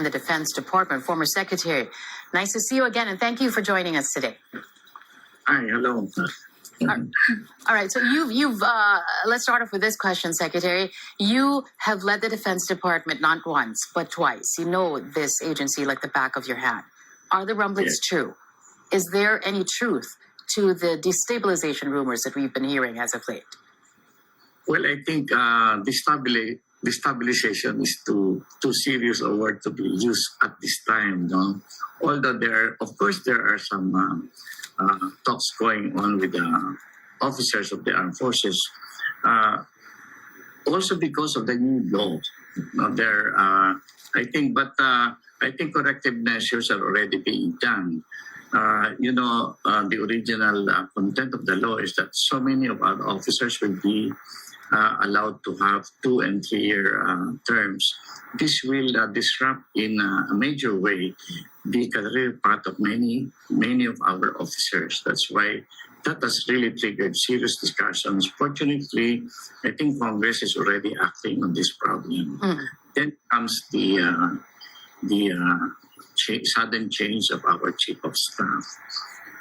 the Defense Department, former secretary. Nice to see you again, and thank you for joining us today. Hi, hello. All right, so you've let's start off with this question, Secretary. You have led the Defense Department not once, but twice. You know this agency like the back of your hand. Are the rumblings true? Is there any truth to the destabilization rumors that we've been hearing as of late? Well, I think destabilization is too serious a word to be used at this time. No? Although of course, there are some talks going on with the officers of the armed forces. Also because of the new law. I think corrective measures are already being done. The original content of the law is that so many of our officers will be allowed to have 2 and 3 year terms. This will disrupt in a major way the career path of many of our officers. That's why that has really triggered serious discussions. Fortunately, I think Congress is already acting on this problem. Then comes the sudden change of our chief of staff.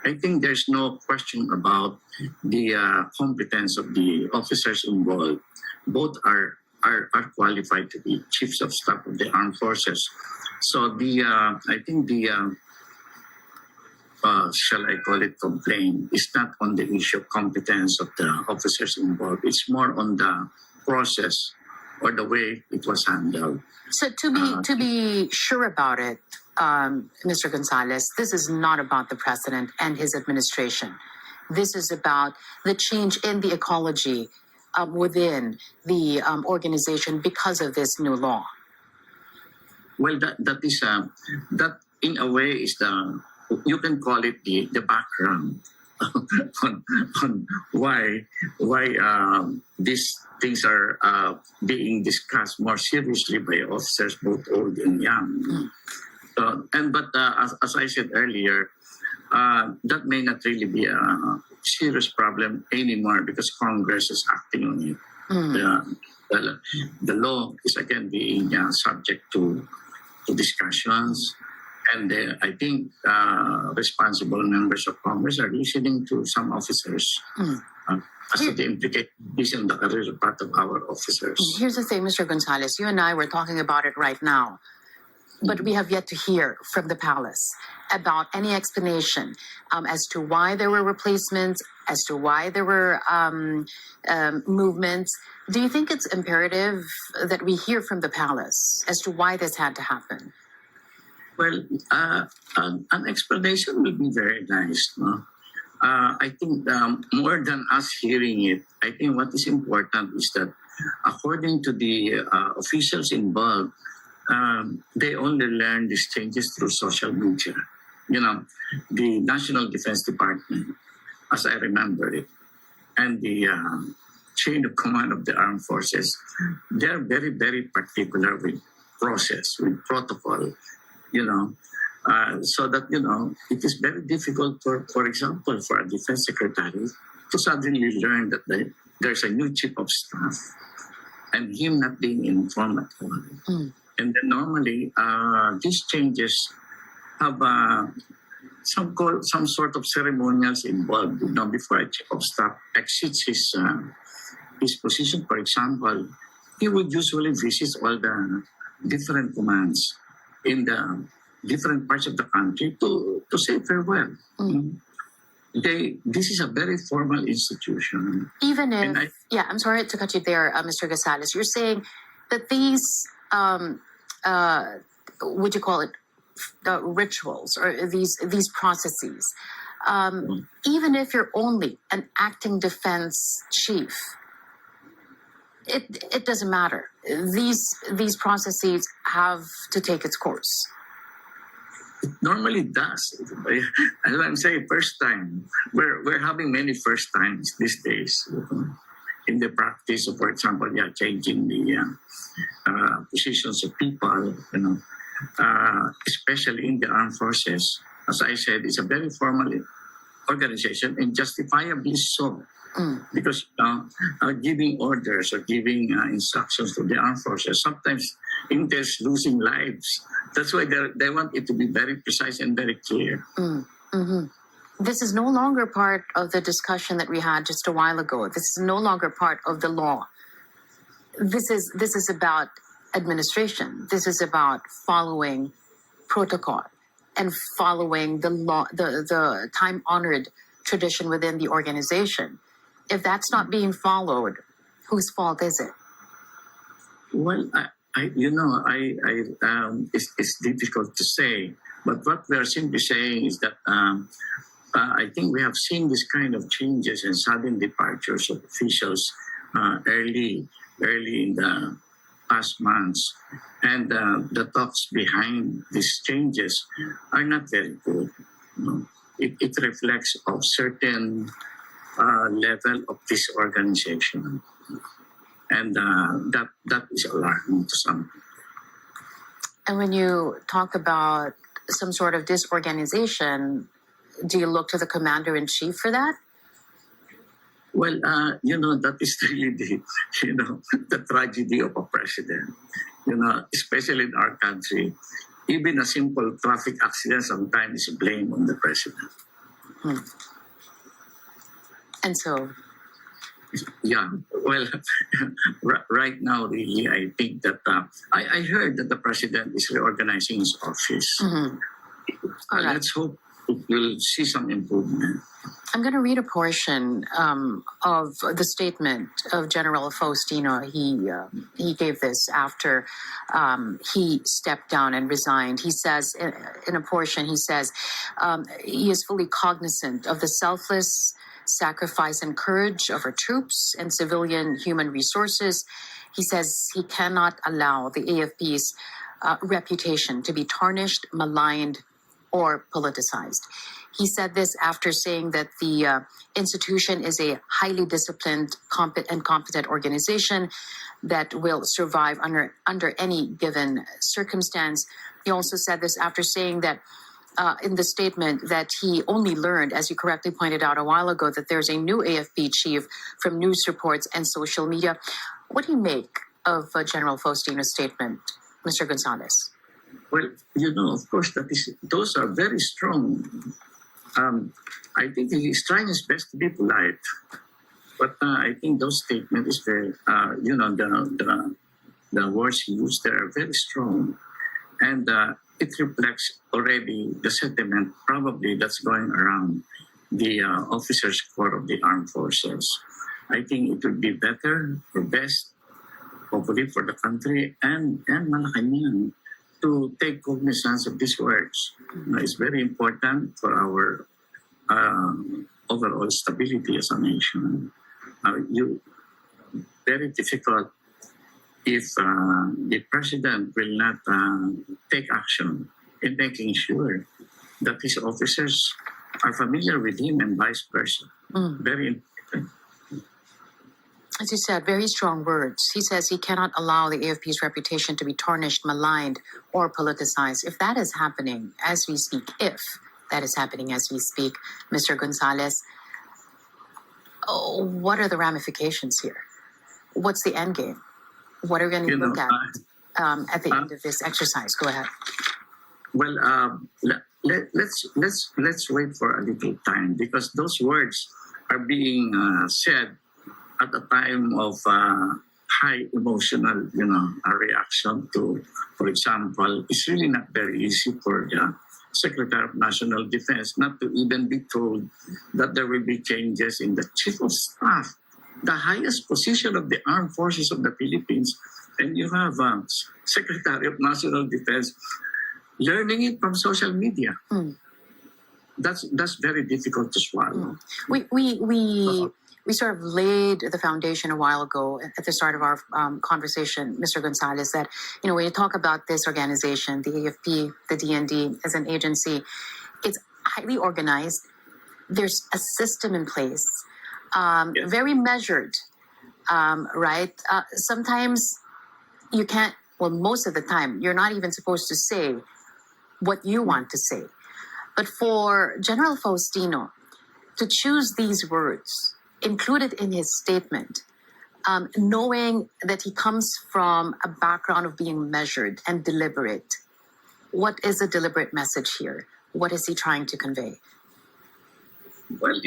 I think there's no question about the competence of the officers involved. Both are qualified to be chiefs of staff of the armed forces. So I think shall I call it complaint, is not on the issue of competence of the officers involved. It's more on the process or the way it was handled. So to be sure about it, Mr. Gonzales, this is not about the president and his administration. This is about the change in the ecology within the organization because of this new law. Well, that in a way is you can call it the background on why these things are being discussed more seriously by officers, both old and young. As I said earlier, that may not really be a serious problem anymore because Congress is acting on it. The law is again being subject to discussions, and I think responsible members of Congress are listening to some officers as to the implications on the career part of our officers. Here's the thing, Mr. Gonzales, you and I were talking about it right now. But we have yet to hear from the palace about any explanation as to why there were replacements, as to why there were movements. Do you think it's imperative that we hear from the palace as to why this had to happen? Well, an explanation would be very nice. No? I think more than us hearing it, I think what is important is that according to the officials involved, they only learn these changes through social media. The National Defense Department, as I remember it, and the chain of command of the armed forces, they're very, very particular with process, with protocol, so that, it is very difficult for example, for a defense secretary to suddenly learn that there's a new chief of staff and him not being informed at all. And then normally, these changes have some sort of ceremonials involved. Before a chief of staff exits his position, for example, he would usually visit all the different commands in the different parts of the country to say farewell. This is a very formal institution. Even if, I'm sorry to cut you there, Mr. Gonzales. You're saying that these would you call it rituals or these processes, even if you're only an acting defense chief, it doesn't matter. These processes have to take its course. It normally does. As I'm saying, first time. We're having many first times these days. In the practice of, for example, changing the positions of people, especially in the armed forces. As I said, it's a very formal organization and justifiably so. Because giving orders or giving instructions to the armed forces, sometimes entails losing lives. That's why they want it to be very precise and very clear. Mm-hmm. This is no longer part of the discussion that we had just a while ago. This is no longer part of the law. This is about administration. This is about following protocol and following the law, the time-honored tradition within the organization. If that's not being followed, whose fault is it? Well, it's difficult to say, but what we are simply saying is that I think we have seen this kind of changes and sudden departures of officials early in the past months, and the talks behind these changes are not very good. It reflects of certain level of disorganization, and that is alarming to some. And when you talk about some sort of disorganization, do you look to the commander-in-chief for that? Well, that is really the tragedy of a president. Especially in our country, even a simple traffic accident sometimes is blamed on the president. And so? Yeah, well, right now, really, I think that I heard that the president is reorganizing his office. Mm-hmm. Right. Let's hope we'll see some improvement. I'm going to read a portion of the statement of General Faustino. He gave this after he stepped down and resigned. He says, in a portion, he says, he is fully cognizant of the selfless sacrifice and courage of our troops and civilian human resources. He says he cannot allow the AFP's reputation to be tarnished, maligned, or politicized. He said this after saying that the institution is a highly disciplined and competent organization that will survive under any given circumstance. He also said this after saying that in the statement that he only learned, as you correctly pointed out a while ago, that there's a new AFP chief from news reports and social media. What do you make of General Faustino's statement, Mr. Gonzales? Well, of course, those are very strong. I think he's trying his best to be polite, but I think those statements is very, the words he used there are very strong, and it reflects already the sentiment probably that's going around the officers' corps of the armed forces. I think it would be better or best, hopefully for the country and Malacanang, to take cognizance of these words. It's very important for our overall stability as a nation. Very difficult if the president will not take action in making sure that his officers are familiar with him and vice versa. Very important. As you said, very strong words. He says he cannot allow the AFP's reputation to be tarnished, maligned, or politicized. If that is happening as we speak, Mr. Gonzales, what are the ramifications here? What's the end game? What are we going to look at the end of this exercise? Go ahead. Well, let's wait for a little time, because those words are being said at a time of high emotional, reaction to, for example, it's really not very easy for the Secretary of National Defense not to even be told that there will be changes in the Chief of Staff, the highest position of the Armed Forces of the Philippines, and you have Secretary of National Defense learning it from social media. That's very difficult to swallow. We sort of laid the foundation a while ago at the start of our conversation, Mr. Gonzales, that, when you talk about this organization, the AFP, the DND as an agency, it's highly organized. There's a system in place, very measured, right? Sometimes you can't, well, most of the time, you're not even supposed to say what you want to say. But for General Faustino to choose these words, included in his statement, knowing that he comes from a background of being measured and deliberate. What is a deliberate message here? What is he trying to convey? Well,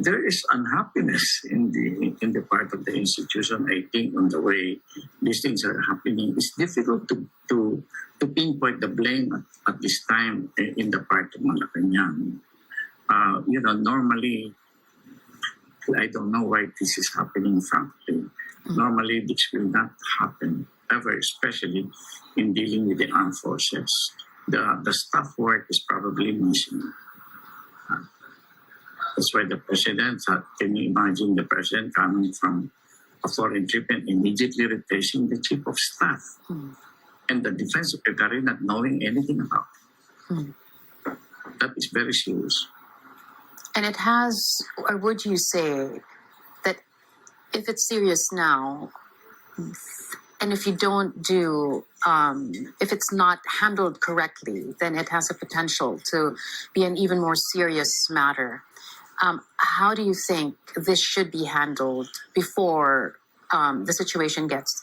there is unhappiness in the part of the institution. I think on the way these things are happening, it's difficult to pinpoint the blame at this time in the part of Malacanang. Normally, I don't know why this is happening. Frankly, normally this will not happen ever, especially in dealing with the armed forces. The staff work is probably missing. That's why the president, can you imagine the president coming from a foreign trip and immediately replacing the chief of staff and the defense secretary not knowing anything about it. That is very serious. And it has, or would you say that if it's serious now, and if you don't do, if it's not handled correctly, then it has a potential to be an even more serious matter. How do you think this should be handled before the situation gets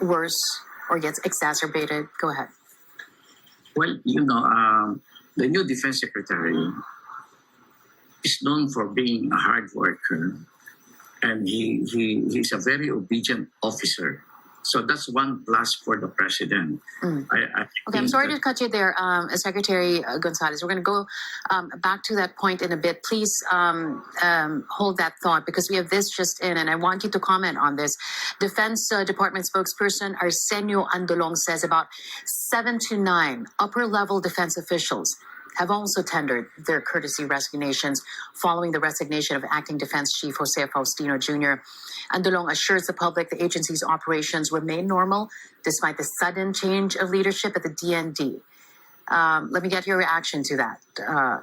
worse or gets exacerbated? Go ahead. Well, the new defense secretary is known for being a hard worker, and he's a very obedient officer. So that's one plus for the president. Okay, I'm sorry to cut you there, Secretary Gonzales. We're going to go back to that point in a bit. Please hold that thought because we have this just in, and I want you to comment on this. Defense Department spokesperson Arsenio Andolong says about 7 to 9 upper-level defense officials have also tendered their courtesy resignations following the resignation of Acting Defense Chief Jose Faustino Jr. Andolong assures the public the agency's operations remain normal despite the sudden change of leadership at the DND. Let me get your reaction to that,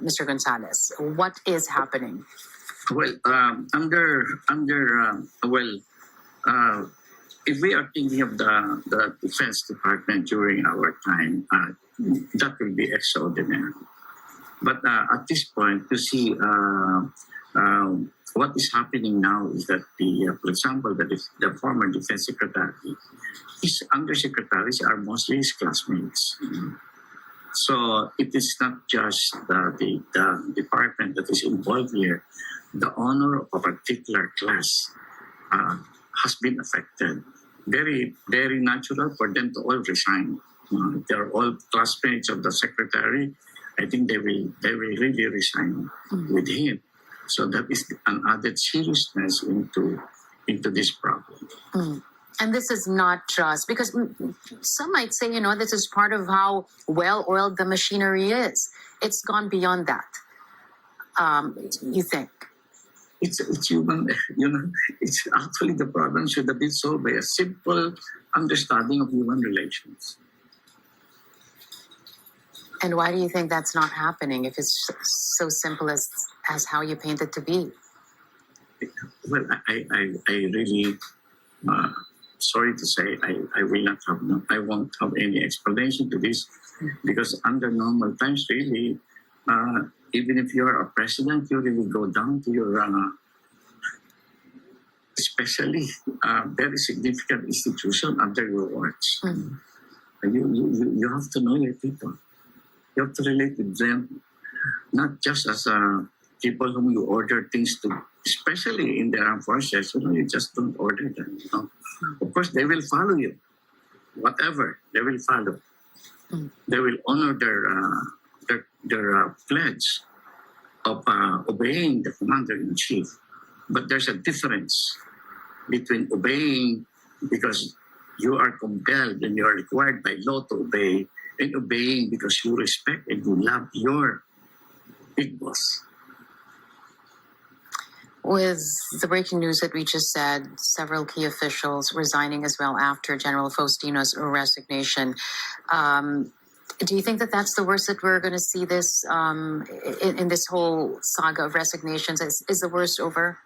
Mr. Gonzales. What is happening? Well, if we are thinking of the Defense Department during our time, that will be extraordinary. But at this point, to see what is happening now is that for example, the former defense secretary, his undersecretaries are mostly his classmates. So it is not just the department that is involved here. The honor of a particular class has been affected. Very, very natural for them to all resign. They're all classmates of the secretary. I think they will really resign with him. So that is an added seriousness into this problem. And this is not just because some might say, this is part of how well-oiled the machinery is. It's gone beyond that. You think? It's human, it's actually the problem should have been solved by a simple understanding of human relations. And why do you think that's not happening if it's so simple as how you paint it to be? Well, I really, sorry to say, I won't have any explanation to this because under normal times, really, even if you're a president, you really go down to your, especially very significant institution under your watch. You have to know your people. You have to relate with them, not just as people whom you order things to, especially in the armed forces. You just don't order them. Of course, they will follow you. Whatever, they will follow. They will honor their pledge of obeying the commander-in-chief. But there's a difference between obeying because you are compelled and you are required by law to obey and obeying because you respect and you love your big boss. With the breaking news that we just said, several key officials resigning as well after General Faustino's resignation, do you think that that's the worst that we're going to see this in this whole saga of resignations? Is the worst over?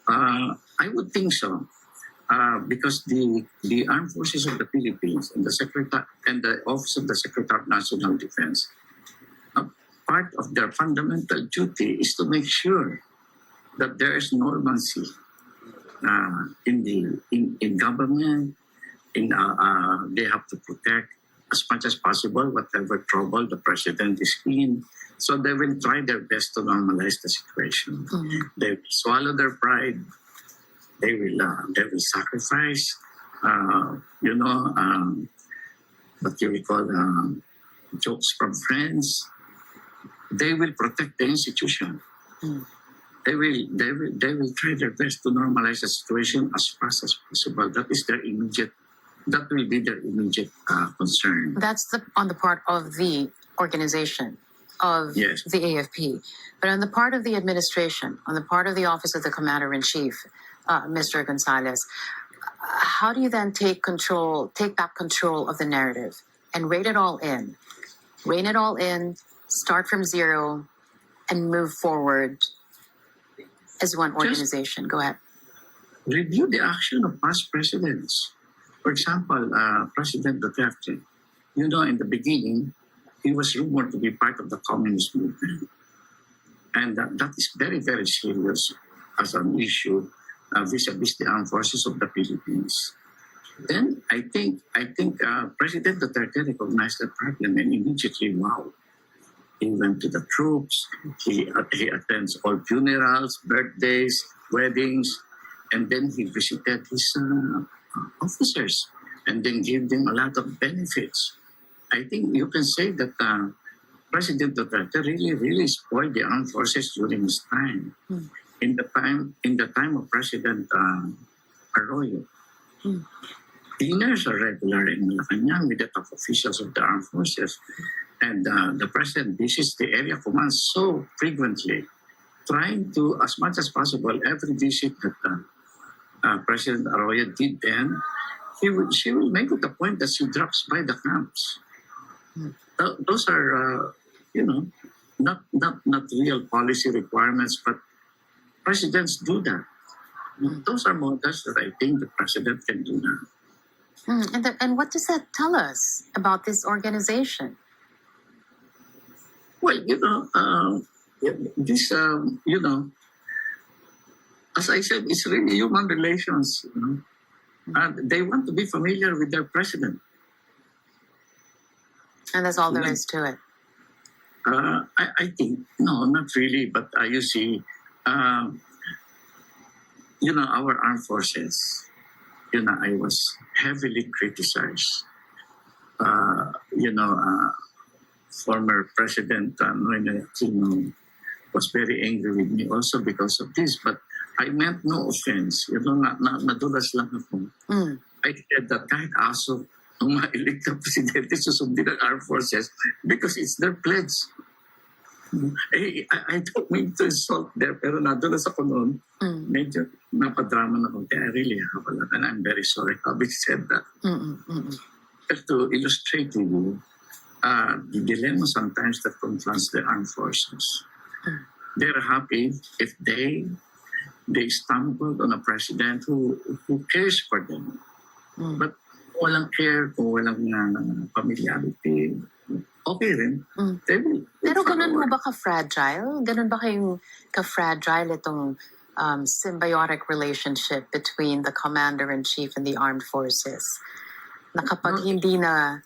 I would think so. Because the Armed Forces of the Philippines and the Office of the Secretary of National Defense, part of their fundamental duty is to make sure that there is normalcy in government. They have to protect as much as possible whatever trouble the president is in. So they will try their best to normalize the situation. They will swallow their pride. They will sacrifice. What you will call jokes from friends. They will protect the institution. They will try their best to normalize the situation as fast as possible. That will be their immediate concern. That's on the part of the organization of Yes. the AFP. But on the part of the administration, on the part of the Office of the Commander-in-Chief, Mr. Gonzales, how do you then take back control of the narrative and rein it all in, start from zero, and move forward as one organization? Go ahead. Review the action of past presidents. For example, President Duterte, in the beginning, he was rumored to be part of the communist movement. And that is very, very serious as an issue vis-a-vis the armed forces of the Philippines. Then I think President Duterte recognized the problem and immediately, he went to the troops, he attends all funerals, birthdays, weddings, and then he visited his officers and then gave them a lot of benefits. I think you can say that President Duterte really spoiled the armed forces during his time. In the time of President Arroyo. Dinners are regular in Malacanang with the top officials of the armed forces. And the president visits the area command so frequently, trying to, as much as possible, every visit that President Arroyo did then, she will make it a point that she drops by the camps. Those are, not real policy requirements, but presidents do that. Those are models that I think the president can do now. And what does that tell us about this organization? Well, this, as I said, it's really human relations. They want to be familiar with their president. And that's all there is to it. I think, no, not really, but you see, our armed forces, I was heavily criticized. Former President Noynoy Aquino was very angry with me also because of this, but I meant no offense. Nadulas lang ako. I said that kahit aso ang ma-elect na presidente susundin ng armed forces because it's their pledge. I don't mean to insult there, pero nadulas ako noon. Medyo napadrama na ako. I really have a lot, and I'm very sorry having said that. But to illustrate to you, the dilemma sometimes that confronts the armed forces. They're happy if they stumbled on a president who cares for them. But kung walang care, kung walang familiarity, okay rin. Pero ganun mo ba ka-fragile? Ganun ba kayong ka-fragile itong symbiotic relationship between the commander-in-chief and the armed forces? Na kapag hindi na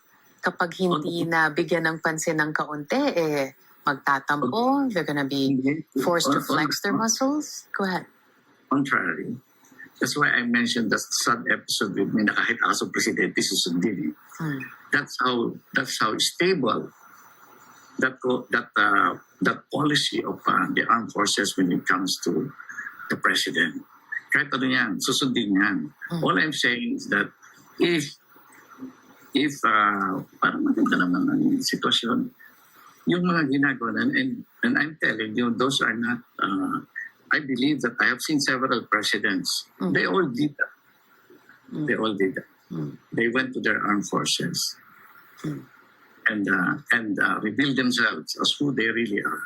bigyan ng pansin ng kaunti, magtatampo, they're gonna be forced to flex their muscles? Go ahead. Contrary. That's why I mentioned that sad episode with me na kahit aso presidente susundin. That's how stable that policy of the armed forces when it comes to the president. Kahit ano yan, susundin yan. All I'm saying is that if parang maganda naman ang sitwasyon, yung mga ginagawa and I'm telling you, those are not, I believe that I have seen several presidents. They all did that. They went to their armed forces and revealed themselves as who they really are.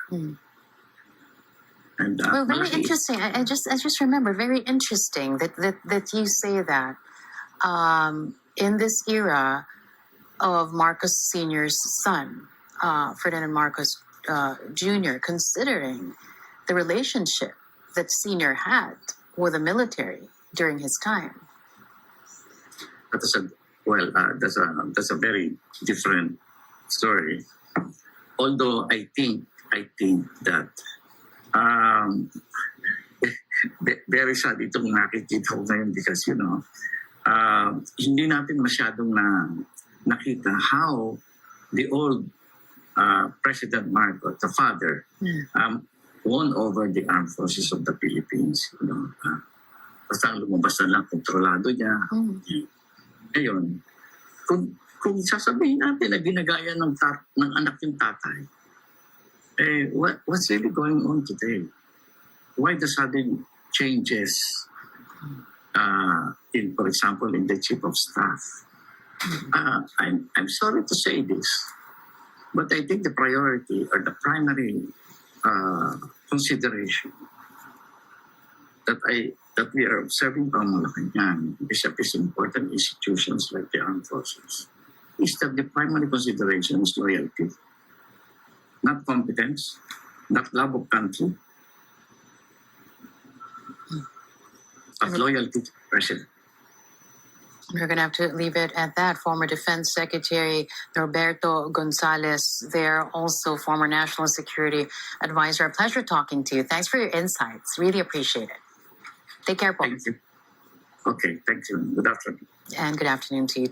And well, very interesting. I just remember, very interesting that you say that in this era of Marcos Sr.'s son, Ferdinand Marcos Jr., considering the relationship that Senior had with the military during his time? That's a very different story. Although I think that very sad itong nakikita ko ngayon because hindi natin masyadong nakita how the old President Marcos, the father, won over the armed forces of the Philippines. Basta lumabas na lang, kontrolado niya. Ngayon, kung sasabihin natin na ginagaya ng anak yung tatay, what's really going on today? Why the sudden changes for example, in the chief of staff? I'm sorry to say this, but I think the priority or the primary consideration that we are observing from Malacanang, vis-a-vis important institutions like the armed forces, is that the primary consideration is loyalty, not competence, not love of country, but loyalty to the president. We're going to have to leave it at that. Former Defense Secretary Norberto Gonzales, there, also former National Security Advisor. A pleasure talking to you. Thanks for your insights. Really appreciate it. Take care, Paul. Thank you. Okay, thank you. Good afternoon. And good afternoon to you too.